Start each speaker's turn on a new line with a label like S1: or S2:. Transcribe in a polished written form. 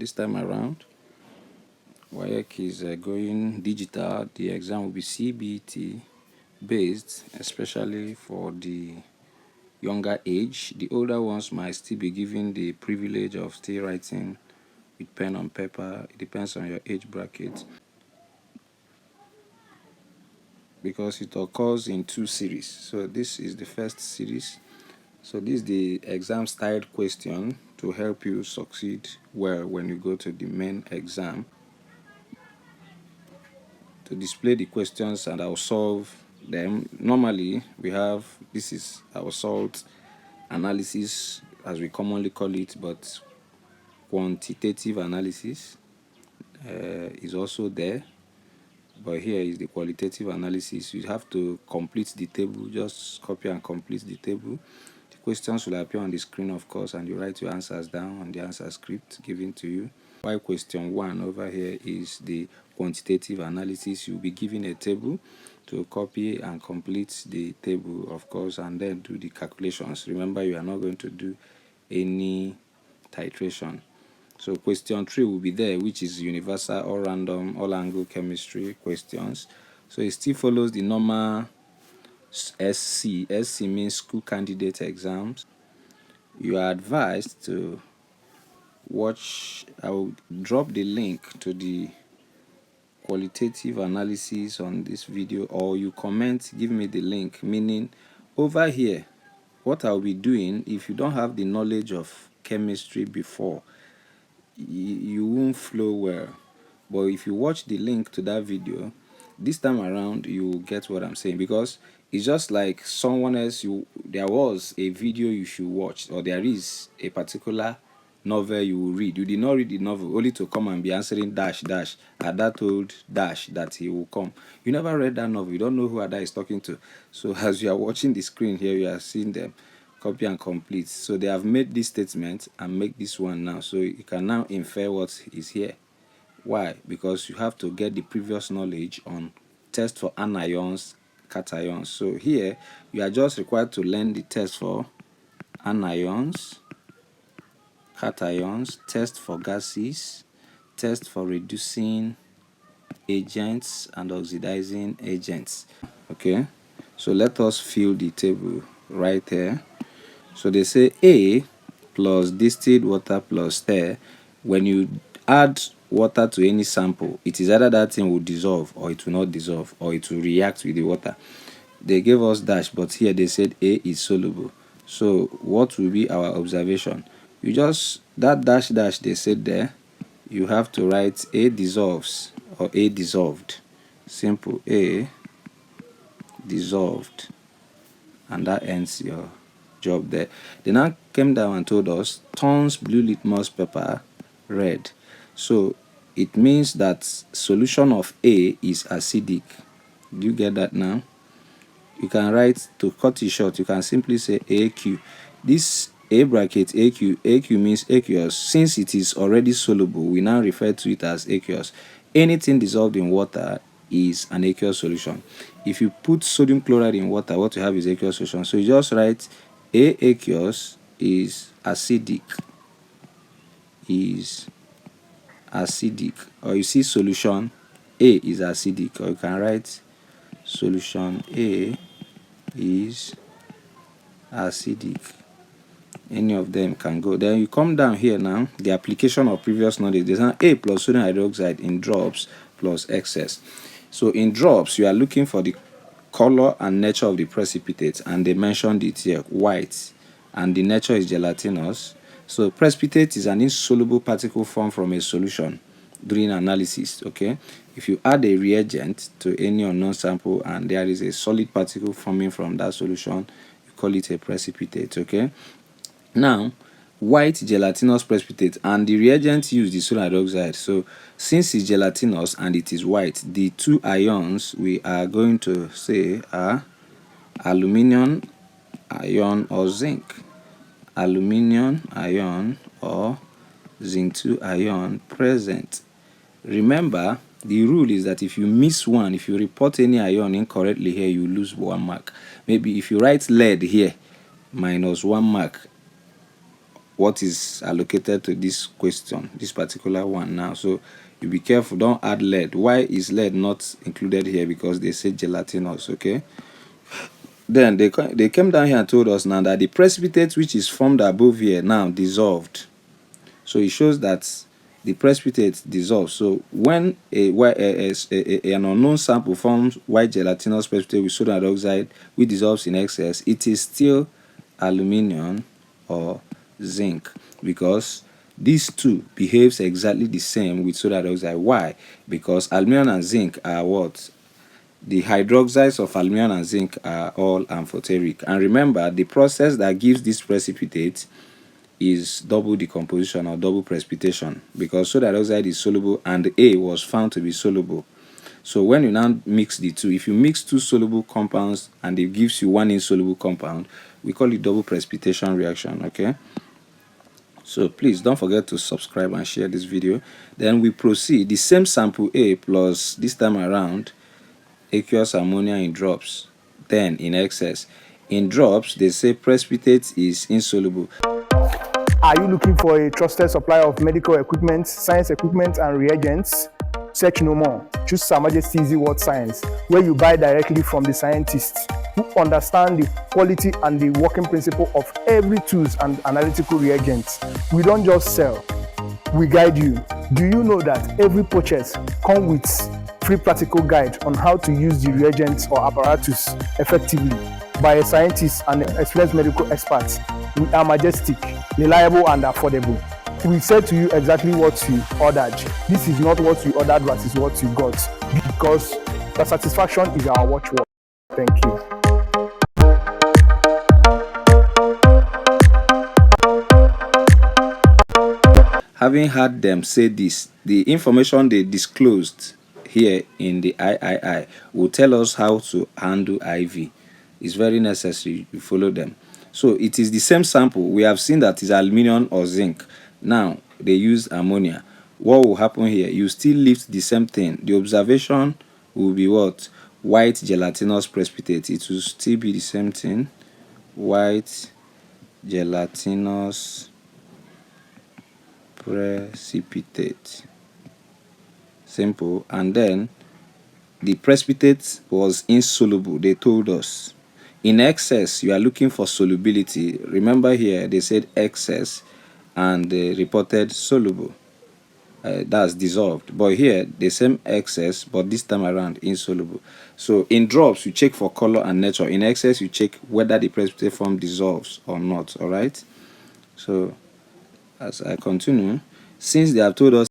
S1: this time around. WAEC is going digital. The exam will be CBT based, especially for the younger age. The older ones might still be given the privilege of still writing with pen on paper. It depends on your age bracket, because it occurs in 2 series. So this is the first series. So this is the exam style question to help you succeed well when you go to the main exam. To display the questions, and I'll solve them. Normally we have, this is our SALT analysis as we commonly call it, but quantitative analysis is also there. But here is the qualitative analysis. You have to complete the table. Just copy and complete the table. The questions will appear on the screen, of course, and you write your answers down on the answer script given to you. While question 1 over here is the quantitative analysis. You'll be given a table to copy and complete the table, of course, and then do the calculations. Remember, you are not going to do any titration. So question 3 will be there, which is universal or random all angle chemistry questions. So it still follows the normal SC. SC means school candidate exams. You are advised to watch. I will drop the link to the qualitative analysis on this video, or you comment, give me the link, meaning over here what I'll be doing. If you don't have the knowledge of chemistry before, you won't flow well. But if you watch the link to that video this time around, you will get what I'm saying, because it's just like someone else. There was a video you should watch, or there is a particular novel you will read. You did not read the novel only to come and be answering dash dash. Ada told dash that he will come. You never read that novel. You don't know who Ada is talking to. So as you are watching the screen here, you are seeing them. Copy and complete. So they have made this statement and make this one now. So you can now infer what is here. Why? Because you have to get the previous knowledge on test for anions, cations. So here you are just required to learn the test for anions, cations, test for gases, test for reducing agents and oxidizing agents. Okay, so let us fill the table right there. So they say A plus distilled water plus stir. When you add water to any sample, it is either that thing will dissolve, or it will not dissolve, or it will react with the water. They gave us dash, but here they said A is soluble. So what will be our observation? You just, that dash dash they said there, you have to write A dissolves or A dissolved. Simple. A dissolved, and that ends your job there. They now came down and told us turns blue litmus paper red. So it means that solution of A is acidic. Do you get that now? You can write, to cut it short, you can simply say AQ. This A bracket AQ, AQ means aqueous. Since it is already soluble, we now refer to it as aqueous. Anything dissolved in water is an aqueous solution. If you put sodium chloride in water, what you have is aqueous solution. So you just write A aqueous is acidic, or you see solution A is acidic, or you can write solution A is acidic. Any of them can go. Then you come down here now, the application of previous knowledge. There's an A plus sodium hydroxide in drops plus excess. So in drops, you are looking for the color and nature of the precipitate, and they mentioned it here, white, and the nature is gelatinous. So precipitate is an insoluble particle formed from a solution during analysis. Okay, if you add a reagent to any unknown sample and there is a solid particle forming from that solution, you call it a precipitate. Okay, now white gelatinous precipitate, and the reagent used is sodium hydroxide. So since it's gelatinous and it is white, the two ions we are going to say are aluminium ion or zinc. Aluminium ion or zinc 2 ion present. Remember, the rule is that if you miss one, if you report any ion incorrectly here, you lose 1 mark. Maybe if you write lead here, -1 mark. what is allocated to this question, this particular one now. So you be careful, don't add lead. Why is lead not included here? Because they say gelatinous. Okay, then they came down here and told us now that the precipitate which is formed above here now dissolved. So it shows that the precipitate dissolves. So when an unknown sample forms white gelatinous precipitate with sodium hydroxide which dissolves in excess, it is still aluminium or zinc, because these two behaves exactly the same with sodium hydroxide. Why? Because aluminium and zinc are what? The hydroxides of aluminium and zinc are all amphoteric. And remember, the process that gives this precipitate is double decomposition or double precipitation, because sodium hydroxide is soluble and A was found to be soluble. So when you now mix the two, if you mix two soluble compounds and it gives you one insoluble compound, we call it double precipitation reaction. Okay, so please don't forget to subscribe and share this video. Then we proceed. The same sample A plus, this time around, aqueous ammonia in drops, then in excess. In drops, they say precipitate is insoluble.
S2: Are you looking for a trusted supplier of medical equipment, science equipment, and reagents? Search no more. Choose Majestic Easy Word Science, where you buy directly from the scientists who understand the quality and the working principle of every tools and analytical reagents. We don't just sell, we guide you. Do you know that every purchase comes with free practical guide on how to use the reagents or apparatus effectively by a scientist and experienced medical experts? We are majestic, reliable, and affordable. We said to you exactly what you ordered. This is not what you ordered versus what you got, because the satisfaction is our watchword. Thank you.
S1: Having heard them say this, the information they disclosed here in the III will tell us how to handle IV. It's very necessary you follow them. So it is the same sample. We have seen that is aluminium or zinc. Now they use ammonia. What will happen here? You still lift the same thing. The observation will be what? White gelatinous precipitate. It will still be the same thing. White gelatinous precipitate. Simple. And then the precipitate was insoluble, they told us. In excess, you are looking for solubility. Remember here, they said excess and they reported soluble. That's dissolved. But here, the same excess, but this time around, insoluble. So in drops, you check for color and nature. In excess, you check whether the precipitate form dissolves or not. All right? So as I continue, since they have told us